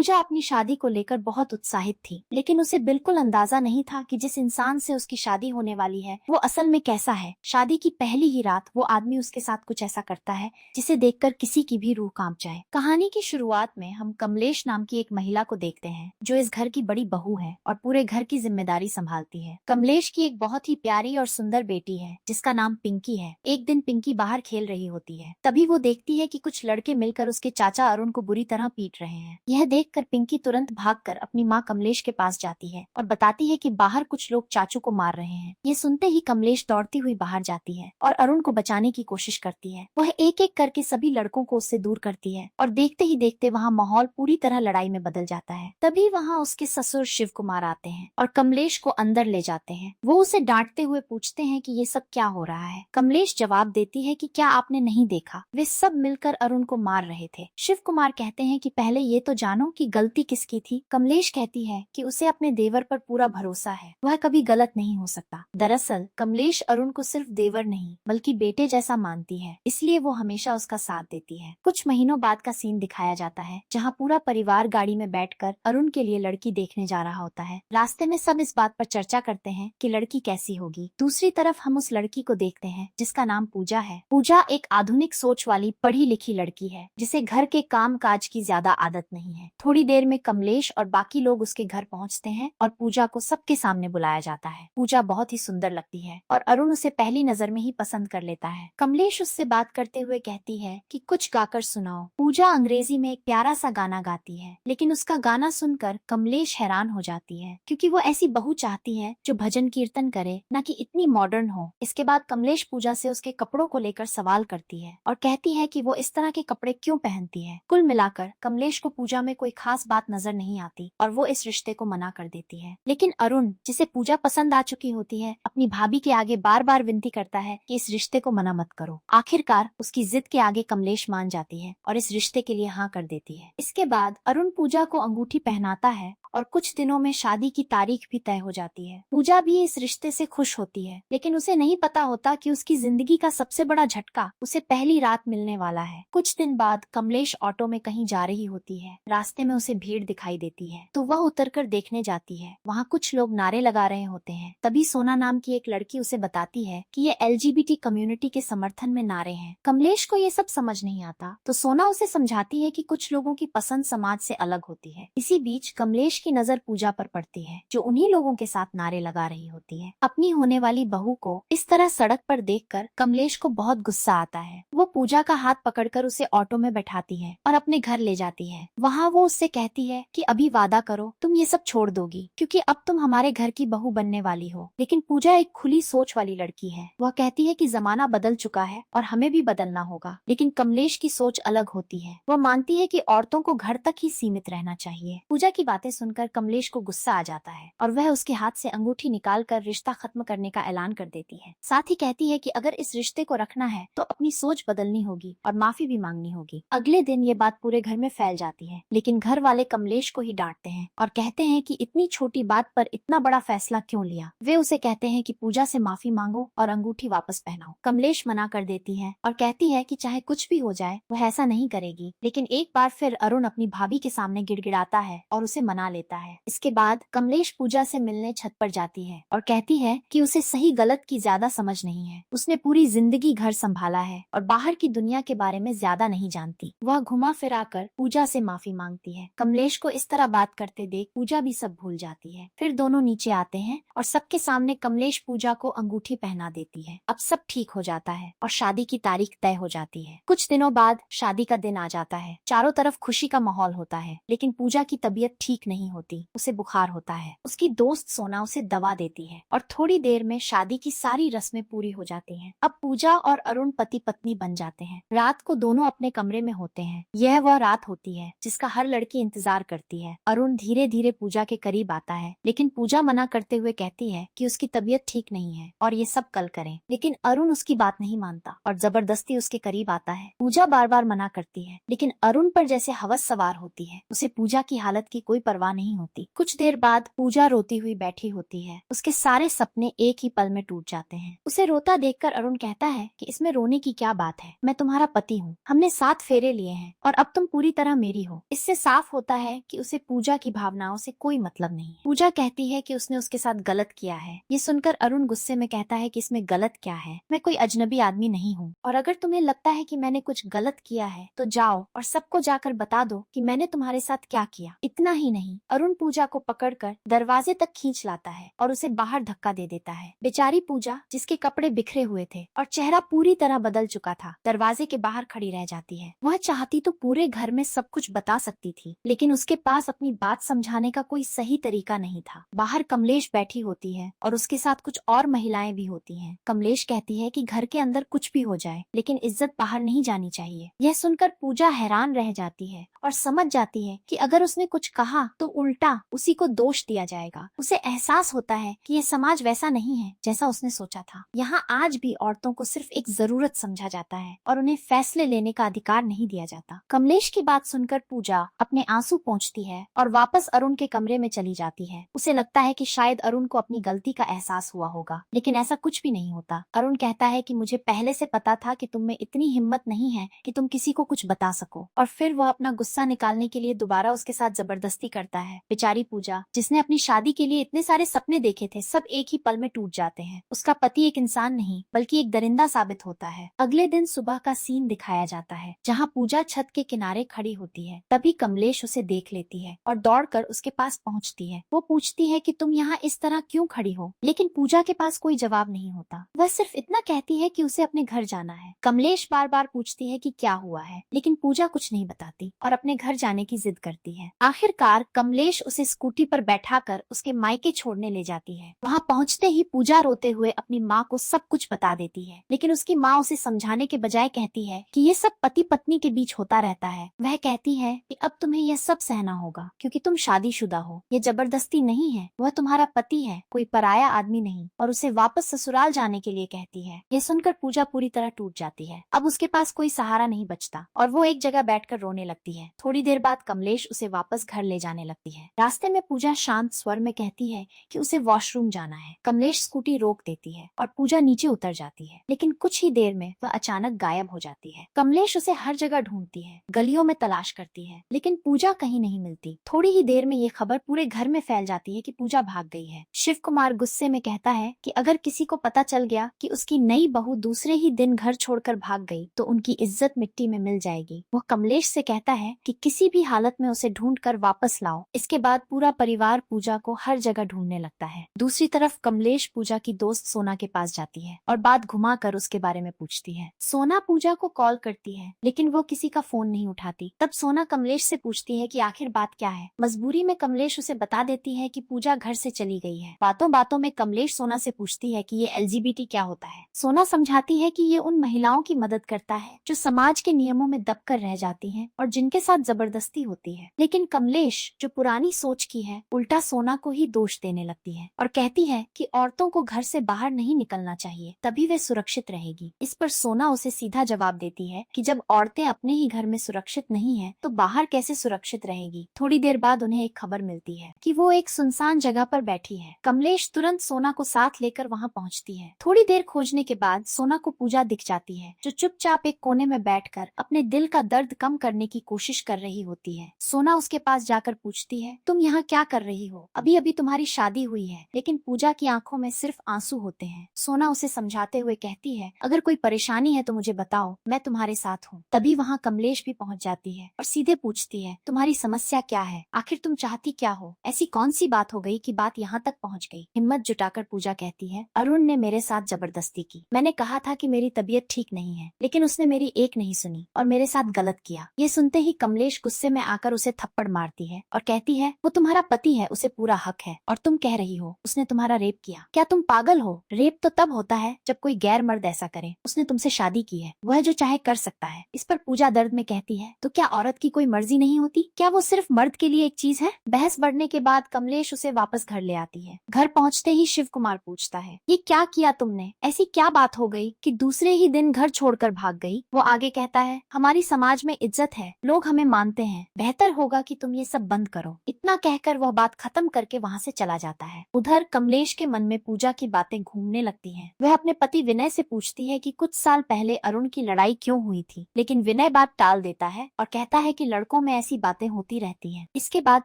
पूजा अपनी शादी को लेकर बहुत उत्साहित थी, लेकिन उसे बिल्कुल अंदाजा नहीं था कि जिस इंसान से उसकी शादी होने वाली है वो असल में कैसा है। शादी की पहली ही रात वो आदमी उसके साथ कुछ ऐसा करता है जिसे देखकर किसी की भी रूह कांप जाए। कहानी की शुरुआत में हम कमलेश नाम की एक महिला को देखते हैं जो इस घर की बड़ी बहू है और पूरे घर की जिम्मेदारी संभालती है। कमलेश की एक बहुत ही प्यारी और सुंदर बेटी है जिसका नाम पिंकी है। एक दिन पिंकी बाहर खेल रही होती है, तभी वो देखती है कि कुछ लड़के मिलकर उसके चाचा अरुण को बुरी तरह पीट रहे हैं। यह देखकर पिंकी तुरंत भागकर अपनी माँ कमलेश के पास जाती है और बताती है कि बाहर कुछ लोग चाचू को मार रहे हैं। ये सुनते ही कमलेश दौड़ती हुई बाहर जाती है और अरुण को बचाने की कोशिश करती है। वह एक एक करके सभी लड़कों को उससे दूर करती है और देखते ही देखते वहाँ माहौल पूरी तरह लड़ाई में बदल जाता है। तभी वहाँ उसके ससुर शिव कुमार आते हैं और कमलेश को अंदर ले जाते हैं। वो उसे डांटते हुए पूछते हैं कि ये सब क्या हो रहा है। कमलेश जवाब देती है कि क्या आपने नहीं देखा, वे सब मिलकर अरुण को मार रहे थे। शिव कुमार कहते हैं कि पहले ये तो जानो कि गलती किसकी थी। कमलेश कहती है कि उसे अपने देवर पर पूरा भरोसा है, वह कभी गलत नहीं हो सकता। दरअसल कमलेश अरुण को सिर्फ देवर नहीं बल्कि बेटे जैसा मानती है, इसलिए वो हमेशा उसका साथ देती है। कुछ महीनों बाद का सीन दिखाया जाता है जहाँ पूरा परिवार गाड़ी में बैठकर अरुण के लिए लड़की देखने जा रहा होता है। रास्ते में सब इस बात पर चर्चा करते हैं कि लड़की कैसी होगी। दूसरी तरफ हम उस लड़की को देखते हैं जिसका नाम पूजा है। पूजा एक आधुनिक सोच वाली पढ़ी लिखी लड़की है जिसे घर के काम काज की ज्यादा आदत नहीं है। थोड़ी देर में कमलेश और बाकी लोग उसके घर पहुंचते हैं और पूजा को सबके सामने बुलाया जाता है। पूजा बहुत ही सुंदर लगती है और अरुण उसे पहली नजर में ही पसंद कर लेता है। कमलेश उससे बात करते हुए कहती है कि कुछ गाकर सुनाओ। पूजा अंग्रेजी में एक प्यारा सा गाना गाती है, लेकिन उसका गाना सुनकर कमलेश हैरान हो जाती है क्योंकि वो ऐसी बहू चाहती है जो भजन कीर्तन करे, न कि इतनी मॉडर्न हो। इसके बाद कमलेश पूजा से उसके कपड़ों को लेकर सवाल करती है और कहती है कि वो इस तरह के कपड़े क्यों पहनती है। कुल मिलाकर कमलेश को पूजा में कोई खास बात नजर नहीं आती और वो इस रिश्ते को मना कर देती है। लेकिन अरुण, जिसे पूजा पसंद आ चुकी होती है, अपनी भाभी के आगे बार बार विनती करता है कि इस रिश्ते को मना मत करो। आखिरकार उसकी जिद के आगे कमलेश मान जाती है और इस रिश्ते के लिए हाँ कर देती है। इसके बाद अरुण पूजा को अंगूठी पहनाता है और कुछ दिनों में शादी की तारीख भी तय हो जाती है। पूजा भी इस रिश्ते से खुश होती है, लेकिन उसे नहीं पता होता कि उसकी जिंदगी का सबसे बड़ा झटका उसे पहली रात मिलने वाला है। कुछ दिन बाद कमलेश ऑटो में कहीं जा रही होती है। रास्ते में उसे भीड़ दिखाई देती है तो वह उतरकर देखने जाती है। वहाँ कुछ लोग नारे लगा रहे होते हैं। तभी सोना नाम की एक लड़की उसे बताती है कि ये LGBT कम्युनिटी के समर्थन में नारे हैं। कमलेश को ये सब समझ नहीं आता तो सोना उसे समझाती है कि कुछ लोगों की पसंद समाज से अलग होती है। इसी बीच कमलेश की नजर पूजा पर पड़ती है जो उन्हीं लोगों के साथ नारे लगा रही होती है। अपनी होने वाली बहू को इस तरह सड़क पर देखकर कमलेश को बहुत गुस्सा आता है। वो पूजा का हाथ पकड़कर उसे ऑटो में बैठाती है और अपने घर ले जाती है। वहाँ वो उससे कहती है कि अभी वादा करो तुम ये सब छोड़ दोगी, क्योंकि अब तुम हमारे घर की बहू बनने वाली हो। लेकिन पूजा एक खुली सोच वाली लड़की है। वह कहती है कि जमाना बदल चुका है और हमें भी बदलना होगा। लेकिन कमलेश की सोच अलग होती है। वह मानती है कि औरतों को घर तक ही सीमित रहना चाहिए। पूजा की बातें सुनकर कमलेश को गुस्सा आ जाता है और वह उसके हाथ से अंगूठी निकालकर रिश्ता खत्म करने का ऐलान कर देती है। साथ ही कहती है कि अगर इस रिश्ते को रखना है तो अपनी सोच बदलनी होगी और माफी भी मांगनी होगी। अगले दिन ये बात पूरे घर में फैल जाती है, लेकिन घर वाले कमलेश को ही डांटते हैं और कहते हैं कि इतनी छोटी बात पर इतना बड़ा फैसला क्यों लिया। वे उसे कहते हैं कि पूजा से माफी मांगो और अंगूठी वापस पहनाओ। कमलेश मना कर देती है और कहती है कि चाहे कुछ भी हो जाए वह ऐसा नहीं करेगी। लेकिन एक बार फिर अरुण अपनी भाभी के सामने गिड़गिड़ाता है और उसे मना लेता है। इसके बाद कमलेश पूजा से मिलने छत पर जाती है और कहती है कि उसे सही गलत की ज्यादा समझ नहीं है। उसने पूरी जिंदगी घर संभाला है और बाहर की दुनिया के बारे में ज्यादा नहीं जानती। वह घुमा फिराकर पूजा से माफी मांगती है। कमलेश को इस तरह बात करते देख पूजा भी सब भूल जाती है। फिर दोनों नीचे आते हैं और सबके सामने कमलेश पूजा को अंगूठी पहना देती है। अब सब ठीक हो जाता है और शादी की तारीख तय हो जाती है। कुछ दिनों बाद शादी का दिन आ जाता है। चारों तरफ खुशी का माहौल होता है, लेकिन पूजा की तबीयत ठीक नहीं होती। उसे बुखार होता है। उसकी दोस्त सोना उसे दवा देती है और थोड़ी देर में शादी की सारी रस्में पूरी हो जाती हैं। अब पूजा और अरुण पति पत्नी बन जाते हैं। रात को दोनों अपने कमरे में होते हैं। यह वह रात होती है जिसका हर लड़की इंतजार करती है। अरुण धीरे धीरे पूजा के करीब आता है, लेकिन पूजा मना करते हुए कहती है कि उसकी तबीयत ठीक नहीं है और ये सब कल करें। लेकिन अरुण उसकी बात नहीं मानता और जबरदस्ती उसके करीब आता है। पूजा बार बार मना करती है, लेकिन अरुण पर जैसे हवस सवार होती है। उसे पूजा की हालत की कोई परवाह नहीं होती। कुछ देर बाद पूजा रोती हुई बैठी होती है। उसके सारे सपने एक ही पल में टूट जाते हैं। उसे रोता देखकर अरुण कहता है कि इसमें रोने की क्या बात है, मैं तुम्हारा पति हूँ, हमने 7 फेरे लिए हैं और अब तुम पूरी तरह मेरी हो। इससे साफ साफ होता है कि उसे पूजा की भावनाओं से कोई मतलब नहीं है। पूजा कहती है कि उसने उसके साथ गलत किया है। ये सुनकर अरुण गुस्से में कहता है कि इसमें गलत क्या है, मैं कोई अजनबी आदमी नहीं हूँ, और अगर तुम्हें लगता है कि मैंने कुछ गलत किया है तो जाओ और सबको जाकर बता दो कि मैंने तुम्हारे साथ क्या किया। इतना ही नहीं, अरुण पूजा को पकड़कर दरवाजे तक खींच लाता है और उसे बाहर धक्का दे देता है। बेचारी पूजा, जिसके कपड़े बिखरे हुए थे और चेहरा पूरी तरह बदल चुका था, दरवाजे के बाहर खड़ी रह जाती है। वह चाहती तो पूरे घर में सब कुछ बता सकती थी, लेकिन उसके पास अपनी बात समझाने का कोई सही तरीका नहीं था। बाहर कमलेश बैठी होती है और उसके साथ कुछ और महिलाएं भी होती हैं। कमलेश कहती है कि घर के अंदर कुछ भी हो जाए, लेकिन इज्जत बाहर नहीं जानी चाहिए। यह सुनकर पूजा हैरान रह जाती है और समझ जाती है कि अगर उसने कुछ कहा तो उल्टा उसी को दोष दिया जाएगा। उसे एहसास होता है कि यह समाज वैसा नहीं है जैसा उसने सोचा था। यहाँ आज भी औरतों को सिर्फ एक जरूरत समझा जाता है और उन्हें फैसले लेने का अधिकार नहीं दिया जाता। कमलेश की बात सुनकर पूजा अपने आंसू पोंछती है और वापस अरुण के कमरे में चली जाती है। उसे लगता है कि शायद अरुण को अपनी गलती का एहसास हुआ होगा, लेकिन ऐसा कुछ भी नहीं होता। अरुण कहता है कि मुझे पहले से पता था कि तुम में इतनी हिम्मत नहीं है कि तुम किसी को कुछ बता सको, और फिर वह अपना गुस्सा निकालने के लिए दोबारा उसके साथ जबरदस्ती करता है। बेचारी पूजा, जिसने अपनी शादी के लिए इतने सारे सपने देखे थे, सब एक ही पल में टूट जाते हैं। उसका पति एक इंसान नहीं बल्कि एक दरिंदा साबित होता है। अगले दिन सुबह का सीन दिखाया जाता है, जहाँ पूजा छत के किनारे खड़ी होती है। तभी कमलेश उसे देख लेती है और दौड़कर उसके पास पहुँचती है। वो पूछती है कि तुम यहाँ इस तरह क्यों खड़ी हो, लेकिन पूजा के पास कोई जवाब नहीं होता। वह सिर्फ इतना कहती है कि उसे अपने घर जाना है। कमलेश बार बार पूछती है कि क्या हुआ है, लेकिन पूजा कुछ नहीं बताती और अपने घर जाने की जिद करती है। आखिरकार कमलेश उसे स्कूटी पर बैठाकर उसके मायके छोड़ने ले जाती है। वहाँ पहुँचते ही पूजा रोते हुए अपनी माँ को सब कुछ बता देती है, लेकिन उसकी माँ उसे समझाने के बजाय कहती है कि ये सब पति पत्नी के बीच होता रहता है। वह कहती है कि अब तुम्हें यह सब सहना होगा क्योंकि तुम शादीशुदा हो। ये जबरदस्ती नहीं है, वह तुम्हारा पति है, कोई पराया आदमी नहीं, और उसे वापस ससुराल जाने के लिए कहती है। यह सुनकर पूजा पूरी तरह टूट जाती है। अब उसके पास कोई सहारा नहीं बचता और वो एक जगह बैठकर रोने लगती है। थोड़ी देर बाद कमलेश उसे वापस घर ले जाने लगती है। रास्ते में पूजा शांत स्वर में कहती है कि उसे वॉशरूम जाना है। कमलेश स्कूटी रोक देती है और पूजा नीचे उतर जाती है, लेकिन कुछ ही देर में वह अचानक गायब हो जाती है। कमलेश उसे हर जगह ढूंढती है, गलियों में तलाश करती है, लेकिन पूजा कहीं नहीं मिलती। थोड़ी ही देर में ये खबर पूरे घर में फैल जाती है कि पूजा भाग गई है। शिव कुमार गुस्से में कहता है कि अगर किसी को पता चल गया कि उसकी नई बहू दूसरे ही दिन घर छोड़कर भाग गई तो उनकी इज्जत मिट्टी में मिल जाएगी। वो कमलेश से कहता है कि किसी भी हालत में उसे ढूंढ कर वापस लाओ। इसके बाद पूरा परिवार पूजा को हर जगह ढूंढने लगता है। दूसरी तरफ कमलेश पूजा की दोस्त सोना के पास जाती है और बात घुमा कर उसके बारे में पूछती है। सोना पूजा को कॉल करती है, लेकिन वो किसी का फोन नहीं उठाती। तब सोना कमलेश से पूछती है कि आखिर बात क्या है। मजबूरी में कमलेश उसे बता देती है कि पूजा घर से चली गई है। बातों बातों में कमलेश सोना से पूछती है कि ये LGBT क्या होता है। सोना समझाती है कि ये उन महिलाओं की मदद करता है जो समाज के नियमों में दबकर रह जाती हैं और जिनके साथ जबरदस्ती होती है। लेकिन कमलेश, जो पुरानी सोच की है, उल्टा सोना को ही दोष देने लगती है और कहती है कि औरतों को घर से बाहर नहीं निकलना चाहिए, तभी वे सुरक्षित रहेगी। इस पर सोना उसे सीधा जवाब देती है कि जब औरतें अपने ही घर में सुरक्षित नहीं है तो बाहर कैसे सुरक्षित रहेगी। थोड़ी देर बाद उन्हें एक खबर मिलती है कि वो एक सुनसान जगह पर बैठी है। कमलेश तुरंत सोना को साथ लेकर वहाँ पहुँचती है। थोड़ी देर खोजने के बाद सोना को पूजा दिख जाती है, जो चुपचाप एक कोने में बैठकर अपने दिल का दर्द कम करने की कोशिश कर रही होती है। सोना उसके पास जाकर पूछती है, तुम यहाँ क्या कर रही हो? अभी अभी तुम्हारी शादी हुई है। लेकिन पूजा की आंखों में सिर्फ आंसू होते हैं। सोना उसे समझाते हुए कहती है, अगर कोई परेशानी है तो मुझे बताओ, मैं तुम्हारे साथ हूँ। तभी वहाँ कमलेश भी पहुँच जाती है और सीधे पूछती है, तुम्हारी समस्या क्या है? आखिर तुम चाहती क्या हो? ऐसी कौन सी बात हो गई कि बात यहाँ तक पहुँच गई? हिम्मत जुटाकर पूजा कहती है, अरुण ने मेरे साथ जबरदस्ती की। मैंने कहा था कि मेरी तबीयत ठीक नहीं है, लेकिन उसने मेरी एक नहीं सुनी और मेरे साथ गलत किया। ये सुनते ही कमलेश गुस्से में आकर उसे थप्पड़ मारती है और कहती है, वो तुम्हारा पति है, उसे पूरा हक है, और तुम कह रही हो उसने तुम्हारा रेप किया। क्या तुम पागल हो? रेप तो तब होता है जब कोई गैर मर्द ऐसा करे। उसने तुमसे शादी की है, वह जो चाहे कर सकता है। इस पर पूजा दर्द में कहती है, तो क्या औरत की कोई मर्जी नहीं होती? क्या वो सिर्फ मर्द के लिए एक चीज है? बहस बढ़ने के बाद कमलेश उसे वापस घर ले आती है। घर पहुँचते ही शिव कुमार पूछता है, ये क्या किया तुमने? ऐसी क्या बात हो गई कि दूसरे ही दिन घर छोड़कर भाग गई? वो आगे कहता है, हमारी समाज में इज्जत है, लोग हमें मानते हैं, बेहतर होगा कि तुम ये सब बंद करो। इतना कहकर वह बात खत्म करके वहाँ से चला जाता है। उधर कमलेश के मन में पूजा की बातें घूमने लगती हैं। वह अपने पति विनय से पूछती है कि कुछ साल पहले अरुण की लड़ाई क्यों हुई थी, लेकिन विनय बात टाल देता है और कहता है कि लड़कों में में ऐसी बातें होती रहती हैं। इसके बाद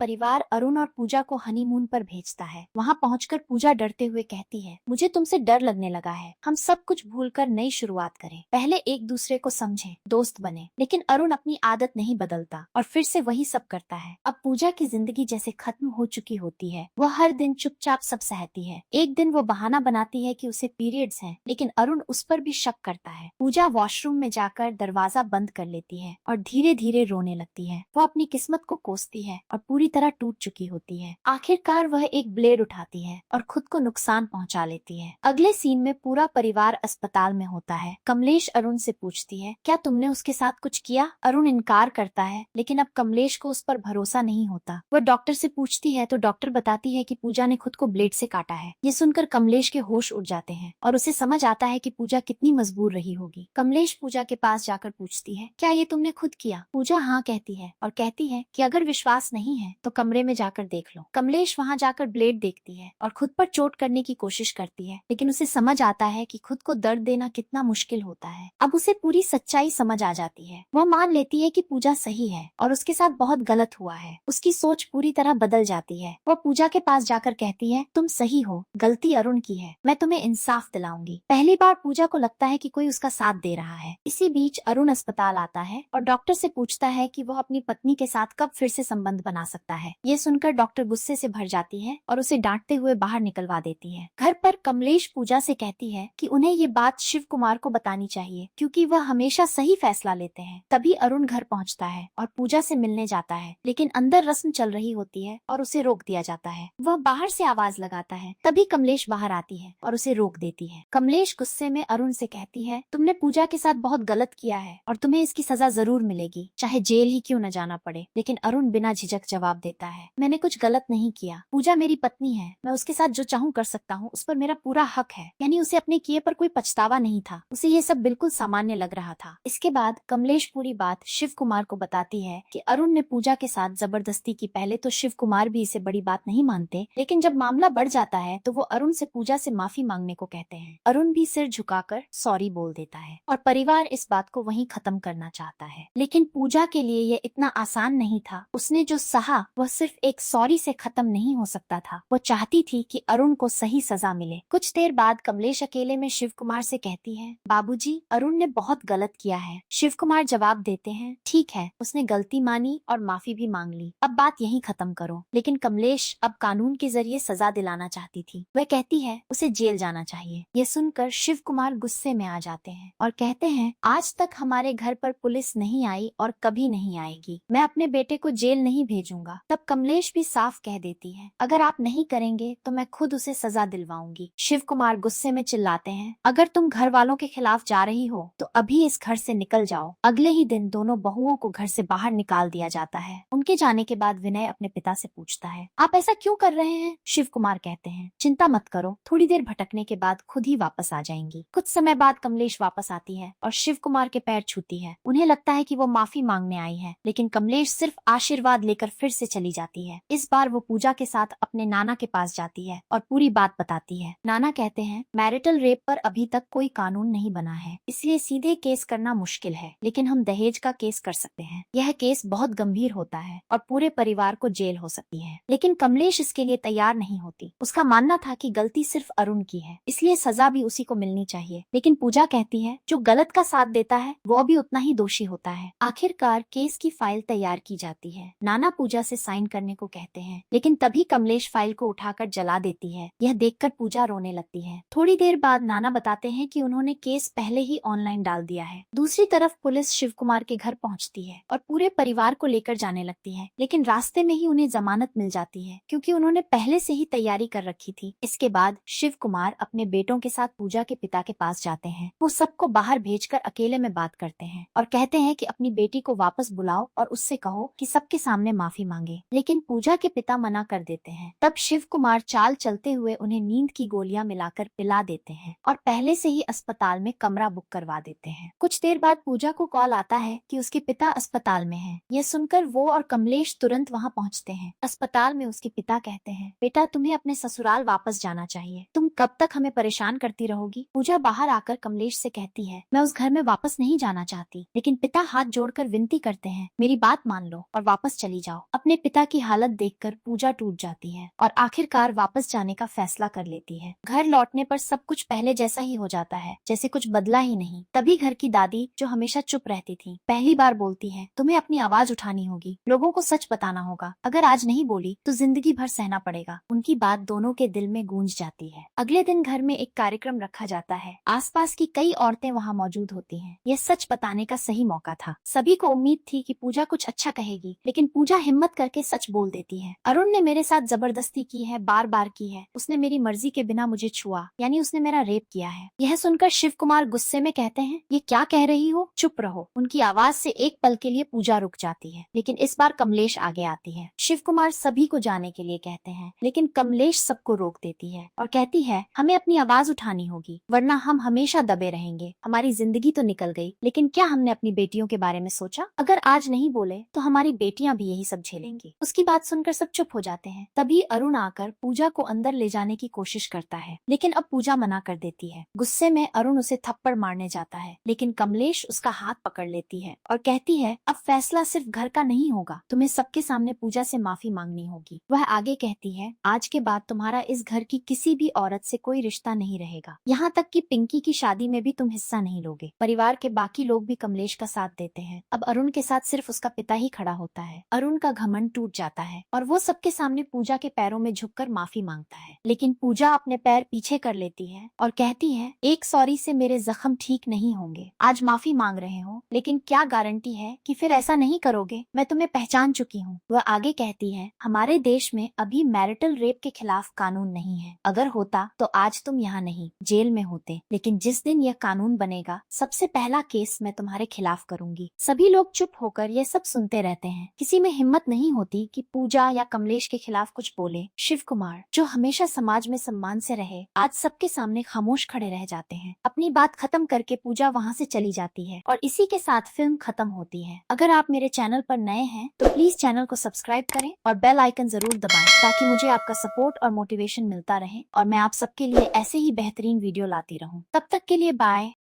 परिवार अरुण और पूजा को हनीमून पर भेजता है। वहाँ पहुंचकर पूजा डरते हुए कहती है, मुझे तुमसे डर लगने लगा है। हम सब कुछ भूलकर नई शुरुआत करें। पहले एक दूसरे को समझें, दोस्त बने। लेकिन अरुण अपनी आदत नहीं बदलता और फिर से वही सब करता है। अब पूजा की जिंदगी जैसे खत्म हो चुकी होती है। वह हर दिन चुपचाप सब सहती है। एक दिन वो बहाना बनाती है कि उसे पीरियड्स हैं, लेकिन अरुण उस पर भी शक करता है। पूजा वॉशरूम में जाकर दरवाजा बंद कर लेती है और धीरे धीरे रोने लगती है। वो अपनी किस्मत को कोसती है और पूरी तरह टूट चुकी होती है। आखिरकार वह एक ब्लेड उठाती है और खुद को नुकसान पहुंचा लेती है। अगले सीन में पूरा परिवार अस्पताल में होता है। कमलेश अरुण से पूछती है, क्या तुमने उसके साथ कुछ किया? अरुण इनकार करता है, लेकिन अब कमलेश को उस पर भरोसा नहीं होता। वह डॉक्टर से पूछती है तो डॉक्टर बताती है कि पूजा ने खुद को ब्लेड से काटा है। ये सुनकर कमलेश के होश उड़ जाते हैं और उसे समझ आता है कि पूजा कितनी मजबूर रही होगी। कमलेश पूजा के पास जाकर पूछती है, क्या ये तुमने खुद किया? पूजा हाँ कहती है और कहती है कि अगर विश्वास नहीं है तो कमरे में जाकर देख लो। कमलेश वहाँ जाकर ब्लेड देखती है और खुद पर चोट करने की कोशिश करती है, लेकिन उसे समझ आता है कि खुद को दर्द देना कितना मुश्किल होता है। अब उसे पूरी सच्चाई समझ आ जाती है। वह मान लेती है कि पूजा सही है और उसके साथ बहुत गलत हुआ है। उसकी सोच पूरी तरह बदल जाती है। वह पूजा के पास जाकर कहती है, तुम सही हो, गलती अरुण की है, मैं तुम्हें इंसाफ दिलाऊंगी। पहली बार पूजा को लगता है कि कोई उसका साथ दे रहा है। इसी बीच अरुण अस्पताल आता है और डॉक्टर से पूछता है कि वह अपनी पत्नी के साथ कब फिर से संबंध बना सकता है। ये सुनकर डॉक्टर गुस्से से भर जाती है और उसे डांटते हुए बाहर निकलवा देती है। घर पर कमलेश पूजा से कहती है कि उन्हें ये बात शिव कुमार को बतानी चाहिए, क्योंकि वह हमेशा सही फैसला लेते हैं। तभी अरुण घर पहुंचता है और पूजा से मिलने जाता है, लेकिन अंदर रस्म चल रही होती है और उसे रोक दिया जाता है। वह बाहर से आवाज लगाता है, तभी कमलेश बाहर आती है और उसे रोक देती है। कमलेश गुस्से में अरुण से कहती है, तुमने पूजा के साथ बहुत गलत किया है और तुम्हें इसकी सजा जरूर मिलेगी, चाहे जेल ही क्यों न जाना पड़े। लेकिन अरुण बिना झिझक जवाब देता है, मैंने कुछ गलत नहीं किया। पूजा मेरी पत्नी है, मैं उसके साथ जो चाहूँ कर सकता हूँ, उस पर मेरा पूरा हक है। यानी उसे अपने किए पर कोई पछतावा नहीं था। उसे ये सब बिल्कुल सामान्य लग रहा था। इसके बाद कमलेश पूरी बात शिव कुमार को बताती है कि अरुण ने पूजा के साथ जबरदस्ती की। पहले तो शिव कुमार भी इसे बड़ी बात नहीं मानते, लेकिन जब मामला बढ़ जाता है तो वो अरुण से पूजा से माफी मांगने को कहते हैं। अरुण भी सिर झुकाकर सॉरी बोल देता है और परिवार इस बात को वहीं खत्म करना चाहता है। लेकिन पूजा के लिए ये इतना आसान नहीं था। उसने जो सहा वह सिर्फ एक सॉरी से खत्म नहीं हो सकता था। वो चाहती थी कि अरुण को सही सजा मिले। कुछ देर बाद कमलेश अकेले में शिव कुमार से कहती है, बाबूजी, अरुण ने बहुत गलत किया है। शिव कुमार जवाब देते हैं, ठीक है, उसने गलती मानी और माफी भी मांग ली, अब बात यहीं खत्म करो। लेकिन कमलेश अब कानून के जरिए सजा दिलाना चाहती थी। वह कहती है उसे जेल जाना चाहिए। ये सुनकर शिव कुमार गुस्से में आ जाते हैं और कहते हैं, आज तक हमारे घर पर पुलिस नहीं आई और कभी नहीं आएगी। मैं अपने बेटे को जेल नहीं भेजूंगा। तब कमलेश भी साफ कह देती है, अगर आप नहीं करेंगे तो मैं खुद उसे सजा दिलवाऊंगी। शिव कुमार गुस्से में चिल्लाते हैं, अगर तुम घर वालों के खिलाफ जा रही हो तो अभी इस घर से निकल जाओ। अगले ही दिन दोनों बहुओं को घर से बाहर निकाल दिया जाता है। उनके जाने के बाद विनय अपने पिता से पूछता है, आप ऐसा क्यों कर रहे हैं? शिव कुमार कहते हैं, चिंता मत करो, थोड़ी देर भटकने के बाद खुद ही वापस आ जाएंगी। कुछ समय बाद कमलेश वापस आती है और शिव कुमार के पैर छूती है। उन्हें लगता है कि वो माफी मांगने आई है, लेकिन कमलेश सिर्फ आशीर्वाद लेकर फिर से चली जाती है। इस बार वो पूजा के साथ अपने नाना के पास जाती है और पूरी बात बताती है। नाना कहते हैं, मैरिटल रेप पर अभी तक कोई कानून नहीं बना है, इसलिए सीधे केस करना मुश्किल है, लेकिन हम दहेज का केस कर सकते हैं। यह केस बहुत गंभीर होता है और पूरे परिवार को जेल हो सकती है। लेकिन कमलेश इसके लिए तैयार नहीं होती। उसका मानना था कि गलती सिर्फ अरुण की है, इसलिए सजा भी उसी को मिलनी चाहिए। लेकिन पूजा कहती है, जो गलत का साथ देता है वो भी उतना ही दोषी होता है। आखिरकार केस की फाइल तैयार की जाती है। नाना पूजा से साइन करने को कहते हैं, लेकिन तभी कमलेश फाइल को उठाकर जला देती है। यह देखकर पूजा रोने लगती है। थोड़ी देर बाद नाना बताते हैं कि उन्होंने केस पहले ही ऑनलाइन डाल दिया है। दूसरी तरफ पुलिस शिव कुमार के घर पहुंचती है और पूरे परिवार को लेकर जाने लगती है, लेकिन रास्ते में ही उन्हें जमानत मिल जाती है, क्योंकि उन्होंने पहले से ही तैयारी कर रखी थी। इसके बाद शिव कुमार अपने बेटों के साथ पूजा के पिता के पास जाते हैं। वो सबको बाहर भेजकर अकेले में बात करते हैं और कहते हैं कि अपनी बेटी को वापस बुलाओ और उससे कहो कि सबके सामने माफी मांगे। लेकिन पूजा के पिता मना कर देते हैं। तब शिव कुमार चाल चलते हुए उन्हें नींद की गोलियां मिलाकर पिला देते हैं और पहले से ही अस्पताल में कमरा बुक करवा देते हैं। कुछ देर बाद पूजा को कॉल आता है कि उसके पिता अस्पताल में हैं। यह सुनकर वो और कमलेश तुरंत वहां पहुंचते हैं। अस्पताल में उसके पिता कहते हैं, बेटा, तुम्हें अपने ससुराल वापस जाना चाहिए। तुम कब तक हमें परेशान करती रहोगी? पूजा बाहर आकर कमलेश से कहती है, मैं उस घर में वापस नहीं जाना चाहती। लेकिन पिता हाथ जोड़कर विनती करते हैं, मेरी मेरी बात मान लो और वापस चली जाओ। अपने पिता की हालत देखकर पूजा टूट जाती है और आखिरकार वापस जाने का फैसला कर लेती है। घर लौटने पर सब कुछ पहले जैसा ही हो जाता है, जैसे कुछ बदला ही नहीं। तभी घर की दादी, जो हमेशा चुप रहती थी, पहली बार बोलती है, तुम्हें अपनी आवाज उठानी होगी, लोगों को सच बताना होगा। अगर आज नहीं बोली तो जिंदगी भर सहना पड़ेगा। उनकी बात दोनों के दिल में गूंज जाती है। अगले दिन घर में एक कार्यक्रम रखा जाता है। आसपास की कई औरतें वहाँ मौजूद होती हैं। यह सच बताने का सही मौका था। सभी को उम्मीद थी कि पूजा कुछ अच्छा कहेगी, लेकिन पूजा हिम्मत करके सच बोल देती है। अरुण ने मेरे साथ जबरदस्ती की है, बार बार की है। उसने मेरी मर्जी के बिना मुझे छुआ, यानी उसने मेरा रेप किया है। यह सुनकर शिव कुमार गुस्से में कहते हैं, ये क्या कह रही हो, चुप रहो। उनकी आवाज से एक पल के लिए पूजा रुक जाती है, लेकिन इस बार कमलेश आगे आती है। शिव कुमार सभी को जाने के लिए कहते हैं, लेकिन कमलेश सबको रोक देती है और कहती है, हमें अपनी आवाज उठानी होगी, वरना हम हमेशा दबे रहेंगे। हमारी जिंदगी तो निकल गई, लेकिन क्या हमने अपनी बेटियों के बारे में सोचा? अगर आज नहीं बोले तो हमारी बेटियां भी यही सब झेलेंगी। उसकी बात सुनकर सब चुप हो जाते हैं। तभी अरुण आकर पूजा को अंदर ले जाने की कोशिश करता है, लेकिन अब पूजा मना कर देती है। गुस्से में अरुण उसे थप्पड़ मारने जाता है, लेकिन कमलेश उसका हाथ पकड़ लेती है और कहती है, अब फैसला सिर्फ घर का नहीं होगा, तुम्हें सबके सामने पूजा से माफी मांगनी होगी। वह आगे कहती है, आज के बाद तुम्हारा इस घर की किसी भी औरत से कोई रिश्ता नहीं रहेगा, यहाँ तक कि पिंकी की शादी में भी तुम हिस्सा नहीं लोगे। परिवार के बाकी लोग भी कमलेश का साथ देते हैं। अब अरुण के साथ सिर्फ उसका पिता ही खड़ा होता है। अरुण का घमंड टूट जाता है और वो सबके सामने पूजा के पैरों में झुककर माफी मांगता है, लेकिन पूजा अपने पैर पीछे कर लेती है और कहती है, एक सॉरी से मेरे जख्म ठीक नहीं होंगे। आज माफी मांग रहे हो, लेकिन क्या गारंटी है कि फिर ऐसा नहीं करोगे? मैं तुम्हें पहचान चुकी हूँ। वह आगे कहती है, हमारे देश में अभी मैरिटल रेप के खिलाफ कानून नहीं है। अगर होता तो आज तुम यहाँ नहीं, जेल में होते। लेकिन जिस दिन यह कानून बनेगा, सबसे पहला केस मैं तुम्हारे खिलाफ करूंगी। सभी लोग चुप होकर यह सब सुनते रहते हैं। किसी में हिम्मत नहीं होती कि पूजा या कमलेश के खिलाफ कुछ बोले। शिव कुमार, जो हमेशा समाज में सम्मान से रहे, आज सबके सामने खामोश खड़े रह जाते हैं। अपनी बात खत्म करके पूजा वहाँ से चली जाती है और इसी के साथ फिल्म खत्म होती है। अगर आप मेरे चैनल पर नए हैं तो प्लीज चैनल को सब्सक्राइब करें और बेल आइकन जरूर दबाएं, ताकि मुझे आपका सपोर्ट और मोटिवेशन मिलता रहे और मैं आप सबके लिए ऐसे ही बेहतरीन वीडियो लाती रहूं। तब तक के लिए बाय।